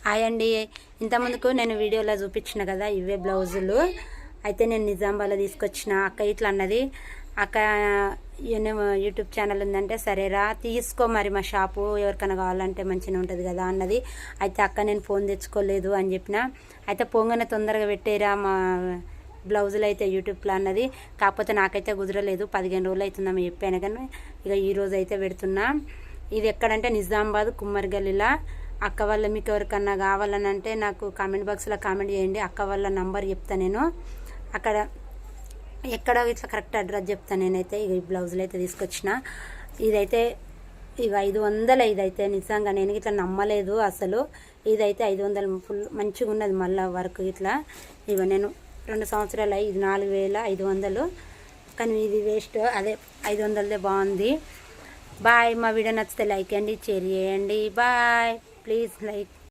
Hi అండి. ఇంతకుముందుకు నేను వీడియోలో చూపించిన కదా ఇవే బ్లౌజులు అయితే నేను నిజామాబాద్లో తీసుకొచ్చిన. అక్క ఇట్లా అన్నది, అక్క యూట్యూబ్ ఛానల్ ఉందంటే సరేరా తీసుకో, మరి మా షాపు ఎవరికైనా కావాలంటే మంచిగా ఉంటుంది కదా అన్నది. అయితే అక్క నేను ఫోన్ తెచ్చుకోలేదు అని చెప్పిన. అయితే పొంగనే తొందరగా పెట్టేరా మా బ్లౌజులు అయితే యూట్యూబ్లో అన్నది. కాకపోతే నాకైతే కుదరలేదు, 15 రోజులు అవుతుందని చెప్పాను. కానీ ఇక ఈరోజు అయితే పెడుతున్నా. ఇది ఎక్కడంటే నిజామాబాద్ కుమ్మరిగల్లిలా. అక్క వాళ్ళ మీకు ఎవరికన్నా కావాలని అంటే నాకు కామెంట్ బాక్స్లో కామెంట్ చేయండి. అక్క వాళ్ళ నంబర్ చెప్తాను నేను, అక్కడ ఎక్కడ ఇట్లా కరెక్ట్ అడ్రస్ చెప్తాను నేనైతే. ఈ బ్లౌజులు అయితే తీసుకొచ్చిన. ఇదైతే ఇక 500. ఇదైతే నిజంగా నేను ఇట్లా నమ్మలేదు అసలు. ఇదైతే 500 ఫుల్ మంచిగా ఉన్నది. మళ్ళీ వర్క్ ఇట్లా ఇక నేను 2 సంవత్సరాలు ఇది 4500. కానీ ఇది వేస్ట్, అదే 500దే బాగుంది. బాయ్. మా వీడియో నచ్చితే లైక్ చేయండి, షేర్ చేయండి. బాయ్. Please like.